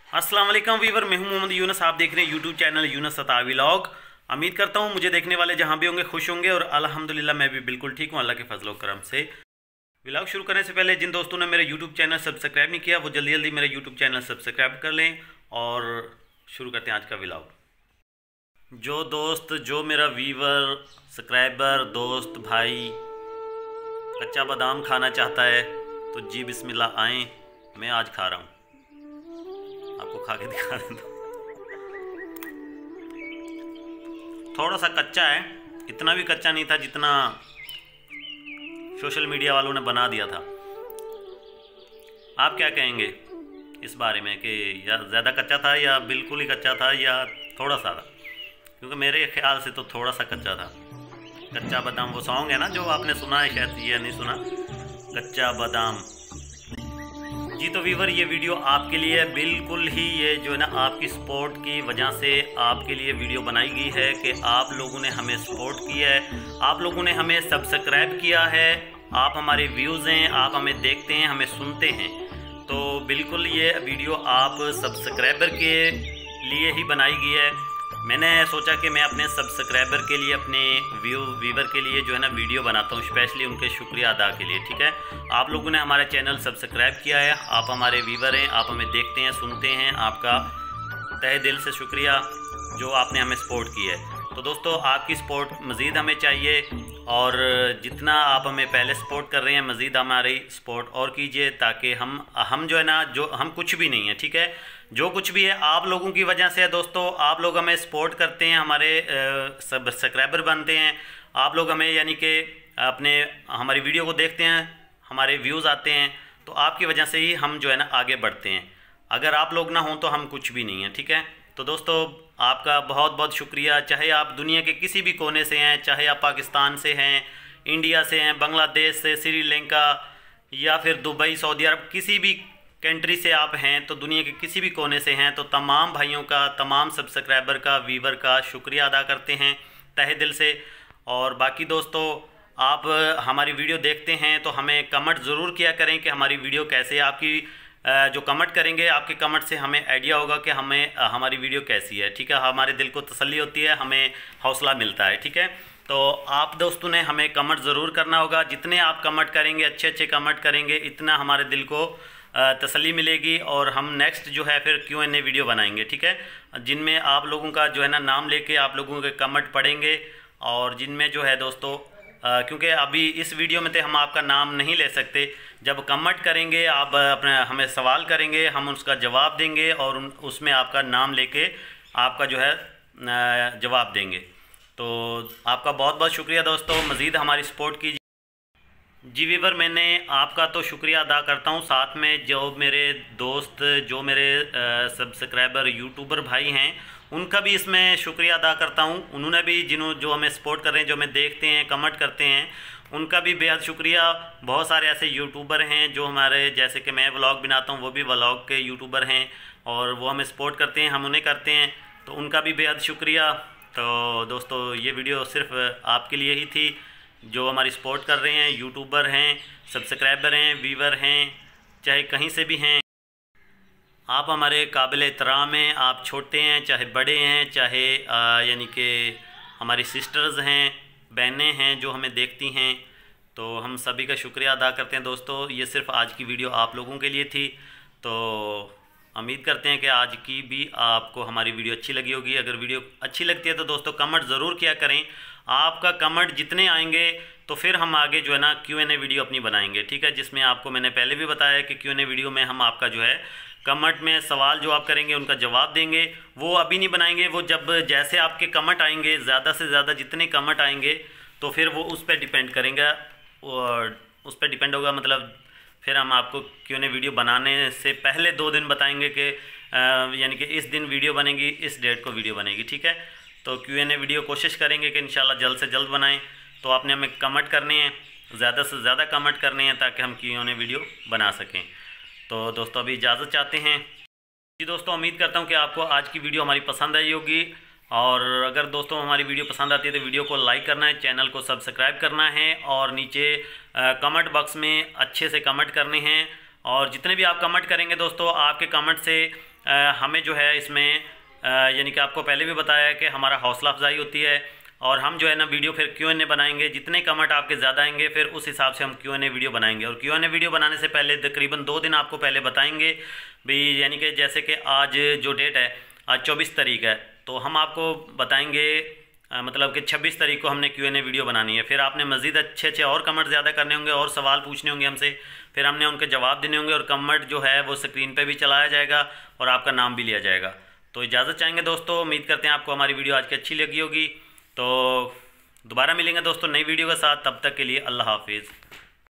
अस्सलाम वालेकुम वीवर, मैं हूं मोहम्मद यूनस। आप देख रहे हैं यूट्यूब चैनल यूनस सता व्लॉग। उम्मीद करता हूं मुझे देखने वाले जहां भी होंगे खुश होंगे और अल्हम्दुलिल्लाह मैं भी बिल्कुल ठीक हूं, अल्लाह के फजल करम से। व्लॉग शुरू करने से पहले जिन दोस्तों ने मेरे यूट्यूब चैनल सब्सक्राइब नहीं किया वो जल्दी जल्दी मेरे यूट्यूब चैनल सब्सक्राइब कर लें और शुरू करते हैं आज का व्लॉग। जो दोस्त, जो मेरा वीवर, सब्सक्राइबर, दोस्त, भाई कच्चा बादाम खाना चाहता है तो जी बिस्मिल्लाह आएँ। मैं आज खा रहा हूँ, आपको खा के दिखा देता हूँ। थोड़ा सा कच्चा है, इतना भी कच्चा नहीं था जितना सोशल मीडिया वालों ने बना दिया था। आप क्या कहेंगे इस बारे में कि या ज़्यादा कच्चा था या बिल्कुल ही कच्चा था या थोड़ा सा था? क्योंकि मेरे ख्याल से तो थोड़ा सा कच्चा था। कच्चा बादाम वो सॉन्ग है ना जो आपने सुना है, शायद ये नहीं सुना, कच्चा बादाम। जी तो वीवर, ये वीडियो आपके लिए बिल्कुल ही, ये जो है ना आपकी सपोर्ट की वजह से आपके लिए वीडियो बनाई गई है कि आप लोगों ने हमें सपोर्ट किया है, आप लोगों ने हमें सब्सक्राइब किया है, आप हमारे व्यूज़ हैं, आप हमें देखते हैं, हमें सुनते हैं। तो बिल्कुल ये वीडियो आप सब्सक्राइबर के लिए ही बनाई गई है। मैंने सोचा कि मैं अपने सब्सक्राइबर के लिए, अपने व्यूवर के लिए जो है ना वीडियो बनाता हूँ, स्पेशली उनके शुक्रिया अदा के लिए। ठीक है, आप लोगों ने हमारा चैनल सब्सक्राइब किया है, आप हमारे व्यूवर हैं, आप हमें देखते हैं, सुनते हैं, आपका तहे दिल से शुक्रिया जो आपने हमें सपोर्ट की है। तो दोस्तों, आपकी सपोर्ट मज़ीद हमें चाहिए और जितना आप हमें पहले सपोर्ट कर रहे हैं मज़ीद हमारी सपोर्ट और कीजिए, ताकि हम जो है ना, जो हम कुछ भी नहीं है, ठीक है, जो कुछ भी है आप लोगों की वजह से है। दोस्तों, आप लोग हमें सपोर्ट करते हैं, हमारे सब्सक्राइबर बनते हैं, आप लोग हमें यानी कि अपने हमारी वीडियो को देखते हैं, हमारे व्यूज़ आते हैं, तो आपकी वजह से ही हम जो है ना आगे बढ़ते हैं। अगर आप लोग ना हों तो हम कुछ भी नहीं हैं। ठीक है, तो दोस्तों आपका बहुत बहुत शुक्रिया। चाहे आप दुनिया के किसी भी कोने से हैं, चाहे आप पाकिस्तान से हैं, इंडिया से हैं, बांग्लादेश से, श्रीलंका या फिर दुबई, सऊदी अरब, किसी भी कंट्री से आप हैं, तो दुनिया के किसी भी कोने से हैं, तो तमाम भाइयों का, तमाम सब्सक्राइबर का, व्यूवर का शुक्रिया अदा करते हैं तहे दिल से। और बाकी दोस्तों, आप हमारी वीडियो देखते हैं तो हमें कमेंट ज़रूर किया करें कि हमारी वीडियो कैसे है। आपकी जो कमेंट करेंगे, आपके कमेंट से हमें आइडिया होगा कि हमें हमारी वीडियो कैसी है। ठीक है, हमारे दिल को तसल्ली होती है, हमें हौसला मिलता है। ठीक है, तो आप दोस्तों ने हमें कमेंट ज़रूर करना होगा। जितने आप कमेंट करेंगे, अच्छे अच्छे कमेंट करेंगे, इतना हमारे दिल को तसल्ली मिलेगी और हम नेक्स्ट जो है फिर Q&A वीडियो बनाएंगे। ठीक है, जिनमें आप लोगों का जो है ना नाम लेके आप लोगों के कमेंट पढ़ेंगे और जिनमें जो है दोस्तों, क्योंकि अभी इस वीडियो में तो हम आपका नाम नहीं ले सकते। जब कमेंट करेंगे, आप अपने हमें सवाल करेंगे, हम उसका जवाब देंगे और उसमें आपका नाम लेके आपका जो है जवाब देंगे। तो आपका बहुत बहुत शुक्रिया दोस्तों, मज़ीद हमारी सपोर्ट कीजिए। जी वीवर, मैंने आपका तो शुक्रिया अदा करता हूँ, साथ में जो मेरे दोस्त, जो मेरे सब्सक्राइबर यूट्यूबर भाई हैं, उनका भी इसमें शुक्रिया अदा करता हूँ। उन्होंने भी जो हमें सपोर्ट कर रहे हैं, जो हमें देखते हैं, कमेंट करते हैं, उनका भी बेहद शुक्रिया। बहुत सारे ऐसे यूट्यूबर हैं जो हमारे, जैसे कि मैं व्लॉग बनाता हूँ, वो भी व्लॉग के यूट्यूबर हैं और वो हमें सपोर्ट करते हैं, हम उन्हें करते हैं, तो उनका भी बेहद शुक्रिया। तो दोस्तों, ये वीडियो सिर्फ आपके लिए ही थी जो हमारी सपोर्ट कर रहे हैं, यूट्यूबर हैं, सब्सक्राइबर हैं, व्यूवर हैं, चाहे कहीं से भी हैं, आप हमारे काबिल एहतराम हैं। आप छोटे हैं चाहे बड़े हैं, चाहे यानी कि हमारी सिस्टर्स हैं, बहनें हैं जो हमें देखती हैं, तो हम सभी का शुक्रिया अदा करते हैं। दोस्तों, ये सिर्फ आज की वीडियो आप लोगों के लिए थी, तो उम्मीद करते हैं कि आज की भी आपको हमारी वीडियो अच्छी लगी होगी। अगर वीडियो अच्छी लगती है तो दोस्तों कमेंट ज़रूर किया करें। आपका कमेंट जितने आएंगे तो फिर हम आगे जो है ना Q&A वीडियो अपनी बनाएंगे। ठीक है, जिसमें आपको मैंने पहले भी बताया कि Q&A वीडियो में हम आपका जो है कमेंट में सवाल जो आप करेंगे उनका जवाब देंगे। वो अभी नहीं बनाएंगे, वो जब जैसे आपके कमेंट आएंगे, ज़्यादा से ज़्यादा जितने कमेंट आएंगे तो फिर वो उस पर डिपेंड करेंगे, और उस पर डिपेंड होगा, मतलब फिर हम आपको Q&A वीडियो बनाने से पहले 2 दिन बताएंगे कि यानी कि इस दिन वीडियो बनेगी, इस डेट को वीडियो बनेगी। ठीक है, तो Q&A वीडियो कोशिश करेंगे कि इंशाल्लाह जल्द से जल्द बनाएं। तो आपने हमें कमेंट करने हैं, ज़्यादा से ज़्यादा कमेंट करने हैं ताकि हम Q&A वीडियो बना सकें। तो दोस्तों अभी इजाज़त चाहते हैं। जी दोस्तों, उम्मीद करता हूँ कि आपको आज की वीडियो हमारी पसंद आई होगी, और अगर दोस्तों हमारी वीडियो पसंद आती है तो वीडियो को लाइक करना है, चैनल को सब्सक्राइब करना है और नीचे कमेंट बॉक्स में अच्छे से कमेंट करने हैं। और जितने भी आप कमेंट करेंगे दोस्तों, आपके कमेंट से हमें जो है इसमें यानी कि आपको पहले भी बताया है कि हमारा हौसला अफजाई होती है, और हम जो है ना वीडियो फिर Q&A बनाएंगे। जितने कमेंट आपके ज़्यादा आएंगे फिर उस हिसाब से हम Q&A वीडियो बनाएंगे। और Q&A वीडियो बनाने से पहले तकरीबन 2 दिन आपको पहले बताएंगे भी, यानी कि जैसे कि आज जो डेट है, आज 24 तारीख है, तो हम आपको बताएंगे मतलब कि 26 तारीख को हमने Q&A वीडियो बनानी है। फिर आपने मज़ीद अच्छे और कमेंट ज़्यादा करने होंगे और सवाल पूछने होंगे हमसे, फिर हमने उनके जवाब देने होंगे और कमेंट जो है वो स्क्रीन पे भी चलाया जाएगा और आपका नाम भी लिया जाएगा। तो इजाज़त चाहेंगे दोस्तों, उम्मीद करते हैं आपको हमारी वीडियो आज की अच्छी लगी होगी। तो दोबारा मिलेंगे दोस्तों नई वीडियो के साथ, तब तक के लिए अल्लाह हाफिज़।